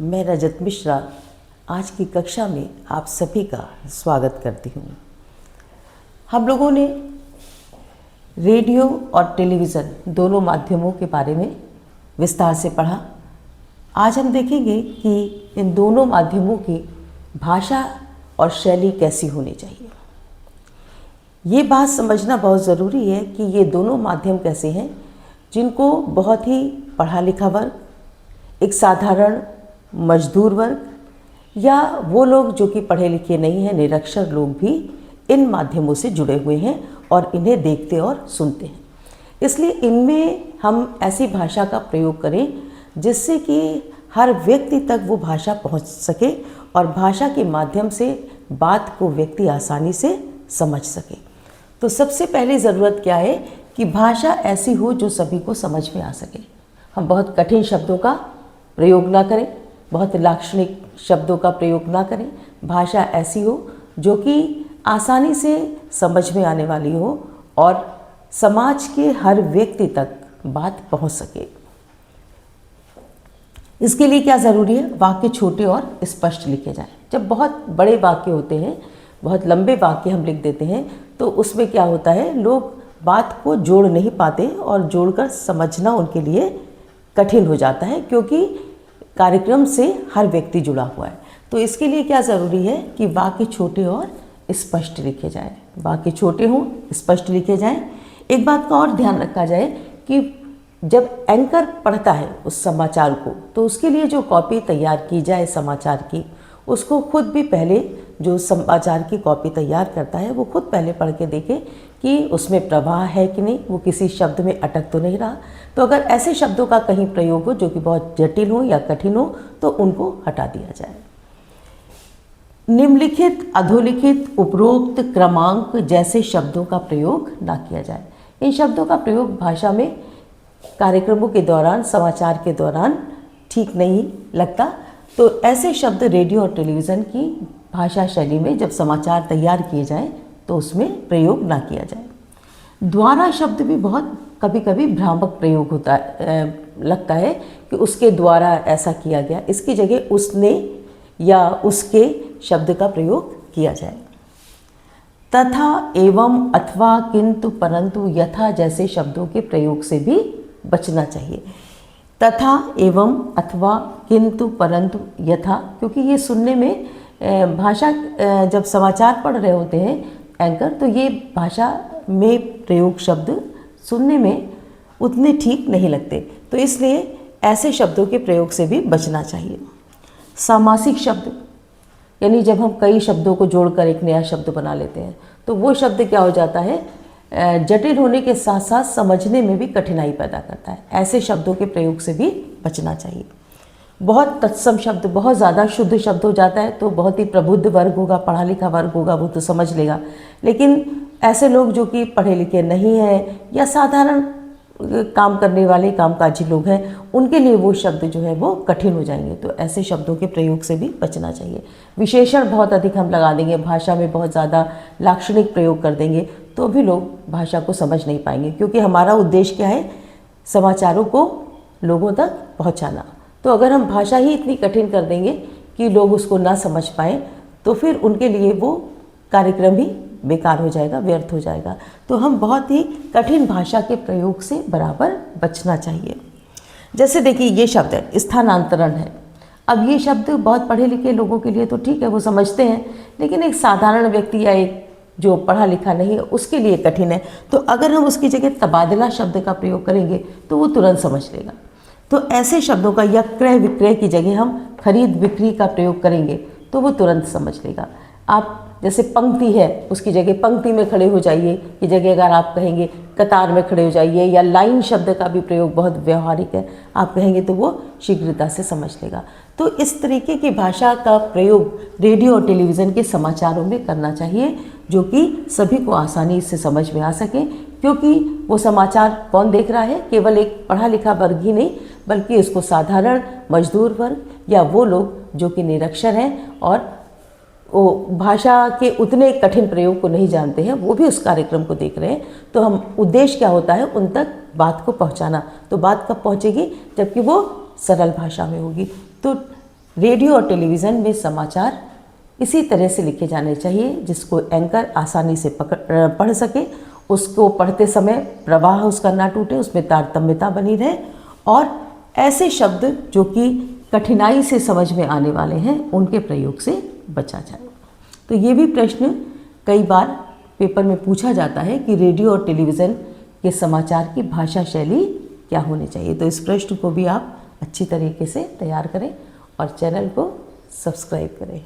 मैं रजत मिश्रा आज की कक्षा में आप सभी का स्वागत करती हूँ। हम लोगों ने रेडियो और टेलीविज़न दोनों माध्यमों के बारे में विस्तार से पढ़ा। आज हम देखेंगे कि इन दोनों माध्यमों की भाषा और शैली कैसी होनी चाहिए। ये बात समझना बहुत ज़रूरी है कि ये दोनों माध्यम कैसे हैं जिनको बहुत ही पढ़ा लिखा वर्ग, एक साधारण मजदूर वर्ग या वो लोग जो कि पढ़े लिखे नहीं हैं, निरक्षर लोग भी इन माध्यमों से जुड़े हुए हैं और इन्हें देखते और सुनते हैं। इसलिए इनमें हम ऐसी भाषा का प्रयोग करें जिससे कि हर व्यक्ति तक वो भाषा पहुंच सके और भाषा के माध्यम से बात को व्यक्ति आसानी से समझ सके। तो सबसे पहले ज़रूरत क्या है कि भाषा ऐसी हो जो सभी को समझ में आ सके। हम बहुत कठिन शब्दों का प्रयोग ना करें, बहुत लाक्षणिक शब्दों का प्रयोग ना करें। भाषा ऐसी हो जो कि आसानी से समझ में आने वाली हो और समाज के हर व्यक्ति तक बात पहुंच सके। इसके लिए क्या ज़रूरी है? वाक्य छोटे और स्पष्ट लिखे जाएं। जब बहुत बड़े वाक्य होते हैं, बहुत लंबे वाक्य हम लिख देते हैं, तो उसमें क्या होता है, लोग बात को जोड़ नहीं पाते और जोड़कर समझना उनके लिए कठिन हो जाता है, क्योंकि कार्यक्रम से हर व्यक्ति जुड़ा हुआ है। तो इसके लिए क्या ज़रूरी है कि वाक्य छोटे और स्पष्ट लिखे जाएं। वाक्य छोटे हों, स्पष्ट लिखे जाएं। एक बात का और ध्यान रखा जाए कि जब एंकर पढ़ता है उस समाचार को, तो उसके लिए जो कॉपी तैयार की जाए समाचार की, उसको खुद भी पहले, जो समाचार की कॉपी तैयार करता है वो खुद पहले पढ़ के देखे कि उसमें प्रवाह है कि नहीं, वो किसी शब्द में अटक तो नहीं रहा। तो अगर ऐसे शब्दों का कहीं प्रयोग हो जो कि बहुत जटिल हो या कठिन हो तो उनको हटा दिया जाए। निम्नलिखित, अधोलिखित, उपरोक्त, क्रमांक जैसे शब्दों का प्रयोग ना किया जाए। इन शब्दों का प्रयोग भाषा में कार्यक्रमों के दौरान, समाचार के दौरान ठीक नहीं लगता। तो ऐसे शब्द रेडियो और टेलीविज़न की भाषा शैली में जब समाचार तैयार किए जाएं तो उसमें प्रयोग ना किया जाए। द्वारा शब्द भी बहुत कभी कभी भ्रामक प्रयोग होता लगता है कि उसके द्वारा ऐसा किया गया, इसकी जगह उसने या उसके शब्द का प्रयोग किया जाए। तथा, एवं, अथवा, किंतु, परंतु, यथा जैसे शब्दों के प्रयोग से भी बचना चाहिए। तथा, एवं, अथवा, किंतु, परंतु, यथा, क्योंकि ये सुनने में भाषा, जब समाचार पढ़ रहे होते हैं एंकर, तो ये भाषा में प्रयोग शब्द सुनने में उतने ठीक नहीं लगते। तो इसलिए ऐसे शब्दों के प्रयोग से भी बचना चाहिए। सामासिक शब्द, यानी जब हम कई शब्दों को जोड़कर एक नया शब्द बना लेते हैं तो वो शब्द क्या हो जाता है, जटिल होने के साथ साथ समझने में भी कठिनाई पैदा करता है। ऐसे शब्दों के प्रयोग से भी बचना चाहिए। बहुत तत्सम शब्द, बहुत ज़्यादा शुद्ध शब्द हो जाता है तो बहुत ही प्रबुद्ध वर्ग होगा, पढ़ा लिखा वर्ग होगा, वो तो समझ लेगा। लेकिन ऐसे लोग जो कि पढ़े लिखे नहीं हैं या साधारण काम करने वाले कामकाजी लोग हैं, उनके लिए वो शब्द जो है वो कठिन हो जाएंगे। तो ऐसे शब्दों के प्रयोग से भी बचना चाहिए। विशेषण बहुत अधिक हम लगा देंगे, भाषा में बहुत ज़्यादा लाक्षणिक प्रयोग कर देंगे तो भी लोग भाषा को समझ नहीं पाएंगे, क्योंकि हमारा उद्देश्य क्या है, समाचारों को लोगों तक पहुंचाना। तो अगर हम भाषा ही इतनी कठिन कर देंगे कि लोग उसको ना समझ पाएँ तो फिर उनके लिए वो कार्यक्रम ही बेकार हो जाएगा, व्यर्थ हो जाएगा। तो हम बहुत ही कठिन भाषा के प्रयोग से बराबर बचना चाहिए। जैसे देखिए, ये शब्द है स्थानांतरण है। अब ये शब्द बहुत पढ़े लिखे लोगों के लिए तो ठीक है, वो समझते हैं, लेकिन एक साधारण व्यक्ति या एक जो पढ़ा लिखा नहीं है उसके लिए कठिन है। तो अगर हम उसकी जगह तबादला शब्द का प्रयोग करेंगे तो वो तुरंत समझ लेगा। तो ऐसे शब्दों का, या क्रय विक्रय की जगह हम खरीद बिक्री का प्रयोग करेंगे तो वो तुरंत समझ लेगा। आप जैसे पंक्ति है, उसकी जगह पंक्ति में खड़े हो जाइए की जगह अगर आप कहेंगे कतार में खड़े हो जाइए, या लाइन शब्द का भी प्रयोग बहुत व्यवहारिक है, आप कहेंगे तो वो शीघ्रता से समझ लेगा। तो इस तरीके की भाषा का प्रयोग रेडियो और टेलीविज़न के समाचारों में करना चाहिए जो कि सभी को आसानी से समझ में आ सके, क्योंकि वो समाचार कौन देख रहा है, केवल एक पढ़ा लिखा वर्ग ही नहीं, बल्कि इसको साधारण मजदूर वर्ग या वो लोग जो कि निरक्षर हैं और वो भाषा के उतने कठिन प्रयोग को नहीं जानते हैं, वो भी उस कार्यक्रम को देख रहे हैं। तो हम उद्देश्य क्या होता है, उन तक बात को पहुंचाना। तो बात कब पहुंचेगी, जबकि वो सरल भाषा में होगी। तो रेडियो और टेलीविज़न में समाचार इसी तरह से लिखे जाने चाहिए जिसको एंकर आसानी से पढ़ सके, उसको पढ़ते समय प्रवाह उसका ना टूटे, उसमें तारतम्यता बनी रहे, और ऐसे शब्द जो कि कठिनाई से समझ में आने वाले हैं उनके प्रयोग से बचा जाए। तो ये भी प्रश्न कई बार पेपर में पूछा जाता है कि रेडियो और टेलीविज़न के समाचार की भाषा शैली क्या होनी चाहिए। तो इस प्रश्न को भी आप अच्छी तरीके से तैयार करें और चैनल को सब्सक्राइब करें।